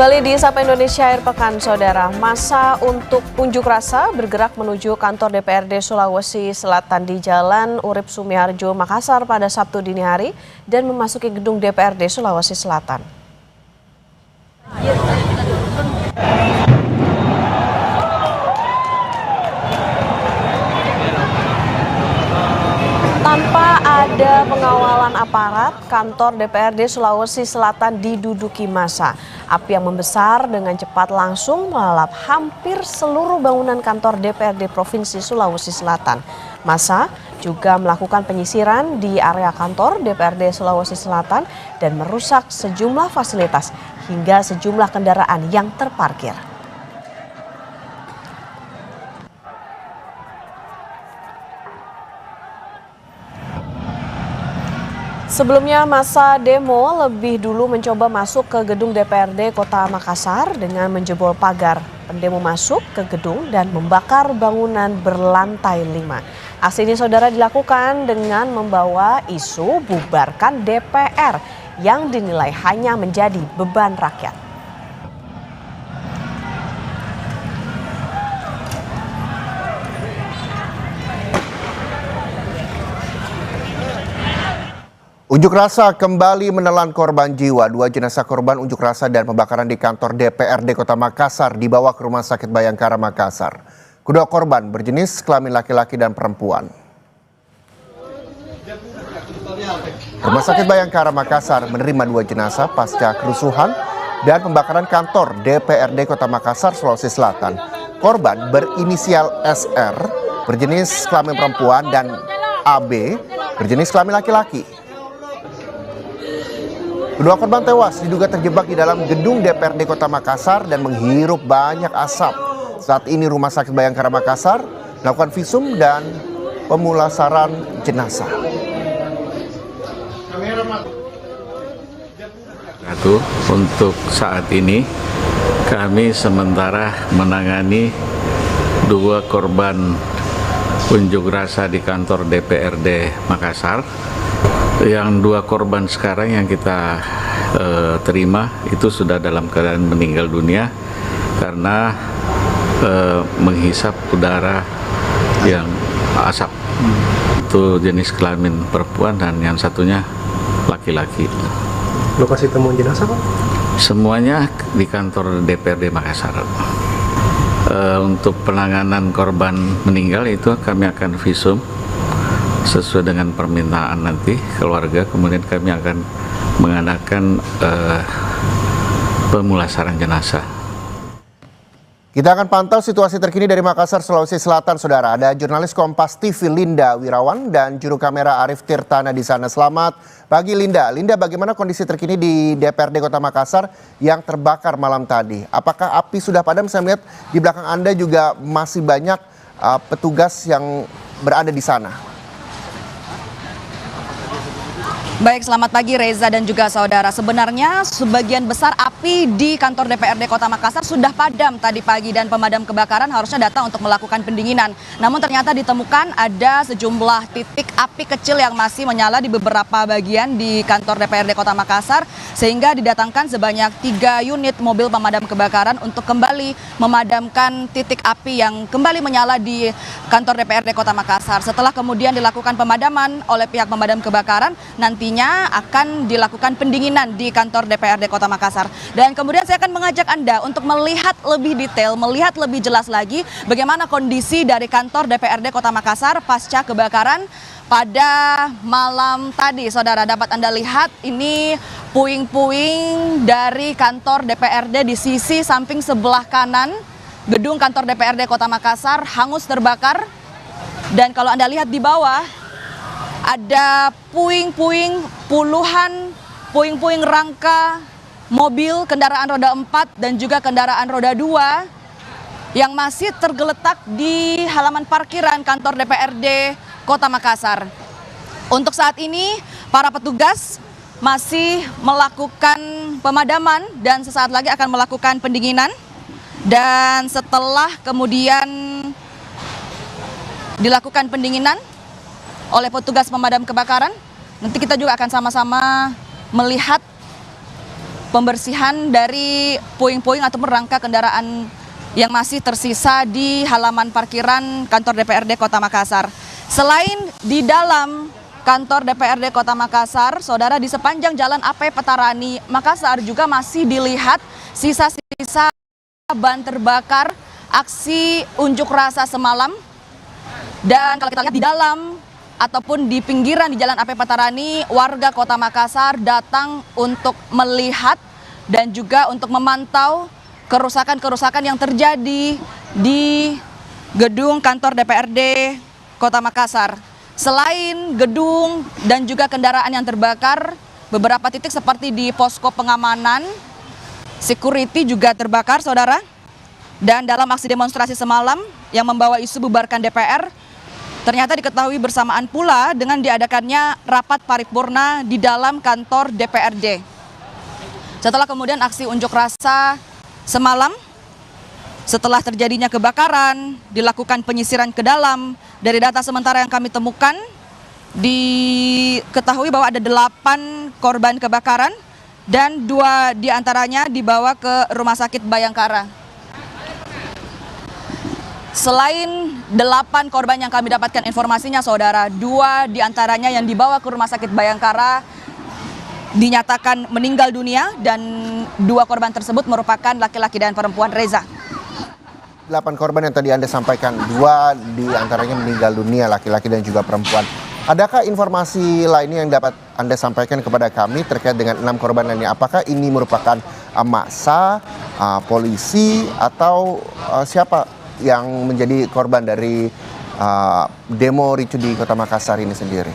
Kembali di Sapa Indonesia Akhir Pekan, Saudara. Masa untuk unjuk rasa bergerak menuju kantor DPRD Sulawesi Selatan di Jalan Urip Sumiharjo, Makassar pada Sabtu dini hari dan memasuki gedung DPRD Sulawesi Selatan. Tanpa ada pengawalan aparat, kantor DPRD Sulawesi Selatan diduduki massa. Api yang membesar dengan cepat langsung melalap hampir seluruh bangunan kantor DPRD Provinsi Sulawesi Selatan. Massa juga melakukan penyisiran di area kantor DPRD Sulawesi Selatan dan merusak sejumlah fasilitas hingga sejumlah kendaraan yang terparkir. Sebelumnya massa demo lebih dulu mencoba masuk ke gedung DPRD Kota Makassar dengan menjebol pagar. Pendemo masuk ke gedung dan membakar bangunan berlantai 5. Aksi ini saudara dilakukan dengan membawa isu bubarkan DPR yang dinilai hanya menjadi beban rakyat. Unjuk rasa kembali menelan korban jiwa. 2 jenazah korban unjuk rasa dan pembakaran di kantor DPRD Kota Makassar dibawa ke Rumah Sakit Bayangkara Makassar. Kedua korban berjenis kelamin laki-laki dan perempuan. Rumah Sakit Bayangkara Makassar menerima 2 jenazah pasca kerusuhan dan pembakaran kantor DPRD Kota Makassar, Sulawesi Selatan. Korban berinisial SR berjenis kelamin perempuan dan AB berjenis kelamin laki-laki. Kedua korban tewas diduga terjebak di dalam gedung DPRD Kota Makassar dan menghirup banyak asap. Saat ini Rumah Sakit Bayangkara Makassar melakukan visum dan pemulasaran jenazah. Untuk saat ini kami sementara menangani 2 korban unjuk rasa di kantor DPRD Makassar. Yang 2 korban sekarang yang kita terima itu sudah dalam keadaan meninggal dunia karena menghisap udara yang asap. Itu jenis kelamin perempuan dan yang satunya laki-laki. Lokasi temuan jenazah, Pak? Semuanya di kantor DPRD Makassar. Untuk penanganan korban meninggal itu kami akan visum sesuai dengan permintaan nanti keluarga, kemudian kami akan mengadakan pemulasaran jenazah. Kita akan pantau situasi terkini dari Makassar, Sulawesi Selatan, Saudara. Ada jurnalis Kompas TV Linda Wirawan dan juru kamera Arif Tirtana di sana. Selamat pagi Linda. Linda, bagaimana kondisi terkini di DPRD Kota Makassar yang terbakar malam tadi? Apakah api sudah padam? Saya melihat di belakang Anda juga masih banyak petugas yang berada di sana. Baik, selamat pagi Reza dan juga saudara. Sebenarnya sebagian besar api di kantor DPRD Kota Makassar sudah padam tadi pagi dan pemadam kebakaran harusnya datang untuk melakukan pendinginan. Namun ternyata ditemukan ada sejumlah titik api kecil yang masih menyala di beberapa bagian di kantor DPRD Kota Makassar sehingga didatangkan sebanyak 3 unit mobil pemadam kebakaran untuk kembali memadamkan titik api yang kembali menyala di kantor DPRD Kota Makassar. Setelah kemudian dilakukan pemadaman oleh pihak pemadam kebakaran, nantinya akan dilakukan pendinginan di kantor DPRD Kota Makassar. Dan kemudian saya akan mengajak Anda untuk melihat lebih detail, melihat lebih jelas lagi bagaimana kondisi dari kantor DPRD Kota Makassar pasca kebakaran pada malam tadi. Saudara, dapat Anda lihat ini puing-puing dari kantor DPRD di sisi samping sebelah kanan gedung kantor DPRD Kota Makassar hangus terbakar. Dan kalau Anda lihat di bawah ada puing-puing, puluhan puing-puing rangka mobil kendaraan roda 4 dan juga kendaraan roda 2 yang masih tergeletak di halaman parkiran kantor DPRD Kota Makassar. Untuk saat ini para petugas masih melakukan pemadaman dan sesaat lagi akan melakukan pendinginan. Dan setelah kemudian dilakukan pendinginan oleh petugas pemadam kebakaran, nanti kita juga akan sama-sama melihat pembersihan dari puing-puing ataupun rangka kendaraan yang masih tersisa di halaman parkiran kantor DPRD Kota Makassar. Selain di dalam kantor DPRD Kota Makassar, saudara, di sepanjang jalan AP Petarani Makassar juga masih dilihat sisa-sisa ban terbakar aksi unjuk rasa semalam. Dan kalau kita lihat di dalam ataupun di pinggiran di Jalan AP Petarani, warga Kota Makassar datang untuk melihat dan juga untuk memantau kerusakan-kerusakan yang terjadi di gedung kantor DPRD Kota Makassar. Selain gedung dan juga kendaraan yang terbakar, beberapa titik seperti di posko pengamanan, security juga terbakar, saudara. Dan dalam aksi demonstrasi semalam yang membawa isu bubarkan DPR, ternyata diketahui bersamaan pula dengan diadakannya rapat paripurna di dalam kantor DPRD. Setelah kemudian aksi unjuk rasa semalam, setelah terjadinya kebakaran, dilakukan penyisiran ke dalam. Dari data sementara yang kami temukan, diketahui bahwa ada 8 korban kebakaran dan 2 diantaranya dibawa ke Rumah Sakit Bayangkara. Selain 8 korban yang kami dapatkan informasinya, saudara, 2 diantaranya yang dibawa ke Rumah Sakit Bayangkara dinyatakan meninggal dunia dan 2 korban tersebut merupakan laki-laki dan perempuan, Reza. 8 korban yang tadi Anda sampaikan, 2 diantaranya meninggal dunia, laki-laki dan juga perempuan. Adakah informasi lainnya yang dapat Anda sampaikan kepada kami terkait dengan 6 korban lainnya? Apakah ini merupakan massa, polisi, atau siapa yang menjadi korban dari demo ricu di Kota Makassar ini sendiri?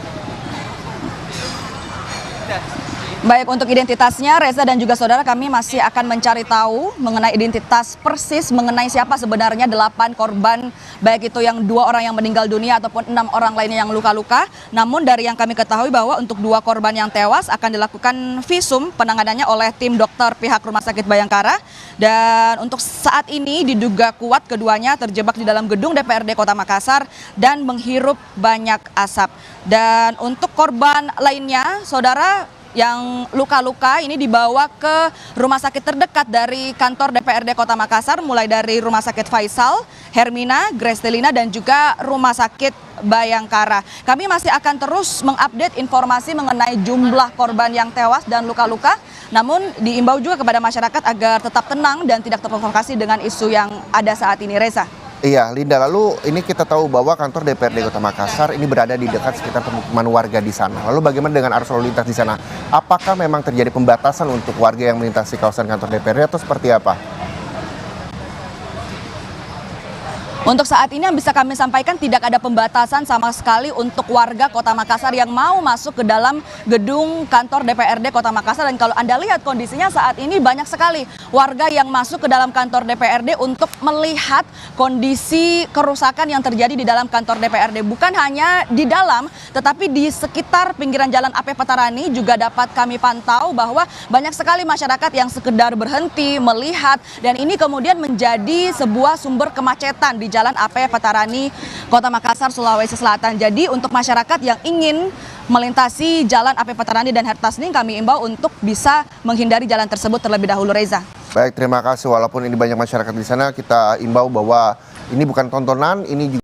Baik, untuk identitasnya, Reza dan juga saudara, kami masih akan mencari tahu mengenai identitas persis mengenai siapa sebenarnya 8 korban, baik itu yang 2 orang yang meninggal dunia ataupun 6 orang lainnya yang luka-luka. Namun dari yang kami ketahui bahwa untuk 2 korban yang tewas akan dilakukan visum penanganannya oleh tim dokter pihak Rumah Sakit Bayangkara. Dan untuk saat ini diduga kuat keduanya terjebak di dalam gedung DPRD Kota Makassar dan menghirup banyak asap. Dan untuk korban lainnya, saudara, yang luka-luka ini dibawa ke rumah sakit terdekat dari kantor DPRD Kota Makassar, mulai dari Rumah Sakit Faisal, Hermina, Grestelina, dan juga Rumah Sakit Bayangkara. Kami masih akan terus mengupdate informasi mengenai jumlah korban yang tewas dan luka-luka, namun diimbau juga kepada masyarakat agar tetap tenang dan tidak terprovokasi dengan isu yang ada saat ini, Reza. Iya, Linda, lalu ini kita tahu bahwa kantor DPRD Kota Makassar ini berada di dekat sekitar pemukiman warga di sana. Lalu bagaimana dengan arus lalu lintas di sana? Apakah memang terjadi pembatasan untuk warga yang melintasi kawasan kantor DPRD atau seperti apa? Untuk saat ini yang bisa kami sampaikan, tidak ada pembatasan sama sekali untuk warga Kota Makassar yang mau masuk ke dalam gedung kantor DPRD Kota Makassar. Dan kalau Anda lihat kondisinya saat ini, banyak sekali warga yang masuk ke dalam kantor DPRD untuk melihat kondisi kerusakan yang terjadi di dalam kantor DPRD. Bukan hanya di dalam, tetapi di sekitar pinggiran Jalan AP Petarani juga dapat kami pantau bahwa banyak sekali masyarakat yang sekedar berhenti melihat, dan ini kemudian menjadi sebuah sumber kemacetan di Jalan AP Petarani Kota Makassar, Sulawesi Selatan. Jadi untuk masyarakat yang ingin melintasi Jalan AP Petarani dan Hertasning, kami imbau untuk bisa menghindari jalan tersebut terlebih dahulu, Reza. Baik, terima kasih. Walaupun ini banyak masyarakat di sana, kita imbau bahwa ini bukan tontonan, ini juga